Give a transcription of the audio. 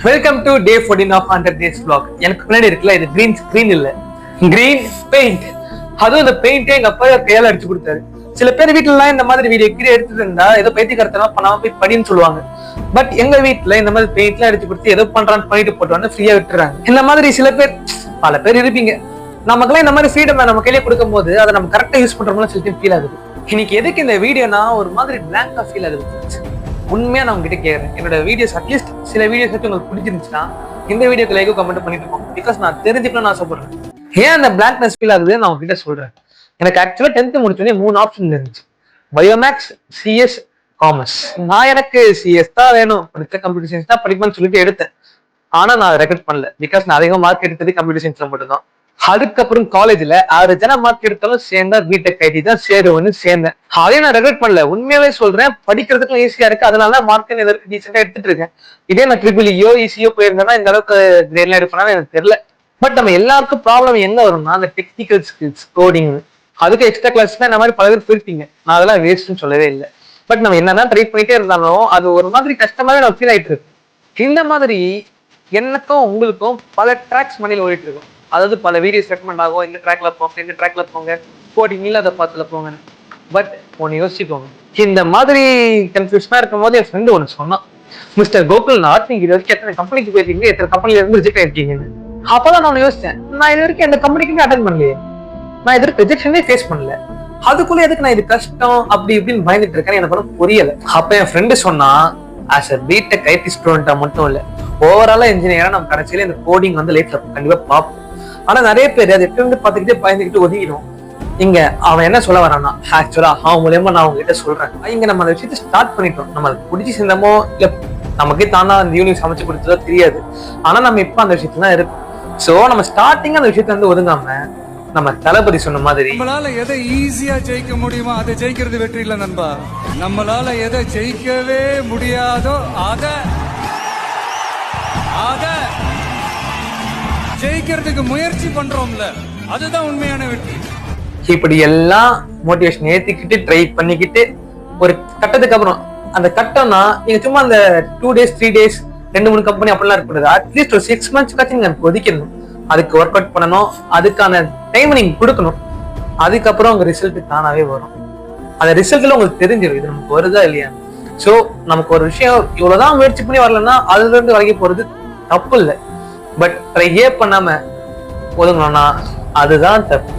Welcome to day 14 of 100 days vlog. எனக்கு பின்னாடி இருக்குல்ல, இது கிரீன் ஸ்கிரீன் இல்ல, கிரீன் பெயிண்ட். அதுவும் இந்த பெயிண்டே எங்க அப்பா கையால அடிச்சு கொடுத்தாரு. சில பேர் வீட்டுல எல்லாம் இந்த மாதிரி வீடியோ கீழே எடுத்துட்டு இருந்தா ஏதோ பைத்தியக்காரத்தெல்லாம் பண்ணாம போய் படின்னு சொல்லுவாங்க. பட் எங்க வீட்டுல இந்த மாதிரி பெயிண்ட் எல்லாம் அடிச்சு கொடுத்து ஏதோ பண்றான்னு பண்ணிட்டு போட்டு ஃப்ரீயா விட்டுறாங்க. இந்த மாதிரி சில பேர் பல பேர் இருப்பீங்க. நமக்கெல்லாம் இந்த மாதிரி ஃப்ரீடம் நம்ம கையில கொடுக்கும் போது அதை நம்ம கரெக்டா யூஸ் பண்றோம்னு சொல்லிட்டு ஃபீல் ஆகுது. இன்னைக்கு எதுக்கு இந்த வீடியோனா ஒரு மாதிரி பிளாங்கா ஃபீல் ஆகுது. உண்மையா நான் உங்ககிட்ட கேட்கறேன், என்னோட வீடியோஸ் அட்லீஸ்ட் சில வீடியோஸ் உங்களுக்கு பிடிச்சிருந்துச்சுன்னா இந்த வீடியோக்கு லைக் கமெண்ட் பண்ணிட்டு இருக்கோம். பிகாஸ் நான் தெரிஞ்சுக்கணும்னு ஆசைப்படுறேன். ஏன் அந்த பிளாக்னஸ் ஃபீல் ஆகுதுன்னு நான் உங்ககிட்ட சொல்றேன். எனக்கு ஆக்சுவலா 10th முடிச்சோடனே 3 ஆப்ஷன் இருந்துச்சு: பயோமேக்ஸ், சிஎஸ், காமர்ஸ். நான் எனக்கு சிஎஸ் தான் வேணும், படித்த கம்ப்யூட்டர் சயின்ஸ் தான் படிப்பேன்னு சொல்லிட்டு எடுத்தேன். ஆனா நான் ரெக்கார்ட் பண்ணல. பிகாஸ் நான் அதிகமாக மார்க் எடுத்தது கம்ப்யூட்டர் சயின்ஸ்ல மட்டும்தான். அதுக்கப்புறம் காலேஜ்ல ஆவரேஜான மார்க் எடுத்தாலும் சேர்ந்தா பிடெக் ஐடி தான் சேருவன்னு சேர்ந்தேன். அதையும் நான் ரெக்கார்ட் பண்ணல. உண்மையாவே சொல்றேன், படிக்கிறதுக்கும் ஈஸியா இருக்கு, அதனால மார்க் டீசெண்டா எடுத்துட்டு இருக்கேன். இதே நான் ட்ரிபிள்இயோ ஈஸியோ போயிருந்தேன்னா இந்த அளவுக்கு கிரேட்லாம் எடுப்பேன்னு எனக்கு தெரியல. பட் நம்ம எல்லாருக்கும் ப்ராப்ளம் எங்க வரும்னா அந்த டெக்னிக்கல் ஸ்கில்ஸ், கோடிங். அதுக்கு எக்ஸ்ட்ரா கிளாஸ் தான் இந்த மாதிரி பல பேர் போயிருப்பீங்க. நான் அதெல்லாம் வேஸ்ட்னு சொல்லவே இல்லை. பட் நம்ம என்னதான் ட்ரை பண்ணிட்டே இருந்தாலும் அது ஒரு மாதிரி கஷ்டமாவே நம்ம ஃபீல் ஆயிட்டு இருக்கு. இந்த மாதிரி எனக்கும் உங்களுக்கும் பல ட்ராக்ஸ் மணியில் ஓடிட்டு இருக்கும். அதாவது பல வீடியோஸ் ரெக்கமெண்ட் ஆகும், இந்த ட்ராக்ல போங்க, இந்த ட்ராக்ல போங்க, கோடிங் இல்லாத பாத்துல போங்க. பட் ஒன்னு யோசிச்சுக்கோங்க, இந்த மாதிரி கன்ஃபியூஷனா இருக்கும் போது என் ஃப்ரெண்டு ஒன்று சொன்னான், மிஸ்டர் கோகுல்நாத், நீங்க இது வரைக்கும் எத்தனை கம்பெனிக்கு போயிருக்கீங்க, எத்தனை கம்பெனில இருந்து ரிஜெக்ட் ஆயிருக்கீங்கன்னு. அப்பதான் நான் யோசிச்சேன், நான் இது வரைக்கும் எந்த கம்பெனிக்குமே அட்டன் பண்ணலையே, நான் இது வரைக்கும் ரிஜெக்ஷனே ஃபேஸ் பண்ணல. அதுக்குள்ள எதுக்கு நான் இது கஷ்டம் அப்படி இப்படின்னு பயந்துட்டு இருக்கேன்னு எனக்கு ஒன்றும் புரியல. அப்ப என் ஃப்ரெண்டு சொன்னா, ஆஸ் அ பிடெக் ஐடி ஸ்டூடெண்டா மட்டும் இல்ல, ஓவராலா இன்ஜினியரா நம்ம கடைசியில இந்த கோடிங் வந்து லைஃப்ல கண்டிப்பா பார்ப்போம். ஆனா நிறைய பேர் அதை எட்டு பார்த்துக்கிட்டே பயந்துக்கிட்டு ஒதுங்கிடும். இங்க அவன் என்ன சொல்ல வரான்னா, ஆக்சுவலா அவன் மூலியமா நான் உங்ககிட்ட சொல்றேன், இங்க நம்ம அந்த விஷயத்த ஸ்டார்ட் பண்ணிட்டோம். நம்ம பிடிச்சி சேர்ந்தமோ இல்ல நமக்கே தானா அந்த யூனிவர்ஸ் அமைச்சு கொடுத்ததோ தெரியாது. ஆனா நம்ம இப்ப அந்த விஷயத்துல தான் இருக்கும். சோ நம்ம ஸ்டார்டிங் அந்த விஷயத்த வந்து ஒதுங்காம நம்ம தளபதி சொன்ன மாதிரி, நம்மளால எதை ஈஸியா ஜெயிக்க முடியுமோ அதை ஜெயிக்கிறது வெற்றி இல்ல நண்பா. நம்மளால எதை ஜெயிக்கவே முடியாதோ அதை ஜெயிக்கிறதுக்கு முயற்சி பண்றோம்ல, அதுதான் உண்மையான வெற்றி. இப்படி எல்லாம் மோட்டிவேஷன் ஏத்திக்கிட்டு ட்ரை பண்ணிக்கிட்டு ஒரு கட்டத்துக்கு அப்புறம், அந்த கட்டம்னா நீங்க சும்மா அந்த 2 days 3 days 2-3 கம்பெனி அப்படிலாம் இருக்கக்கூடாது. அட்லீஸ்ட் ஒரு 6 months காச்சும் நீங்க ஒதுக்கணும். அதுக்கு ஒர்க் அவுட் பண்ணணும், அதுக்கான டைம் நீங்க கொடுக்கணும். அதுக்கப்புறம் உங்க ரிசல்ட் தானாவே வரும். அந்த ரிசல்ட்ல உங்களுக்கு தெரிஞ்சிடும் இது நமக்கு வருதா இல்லையா. சோ நமக்கு ஒரு விஷயம் இவ்வளவுதான் முயற்சி பண்ணி வரலன்னா அதுல இருந்து வரைக்கும் போறது தப்பு இல்லை. பட் ட்ரையே பண்ணாம ஒதுங்கணும்னா அதுதான் தப்பு.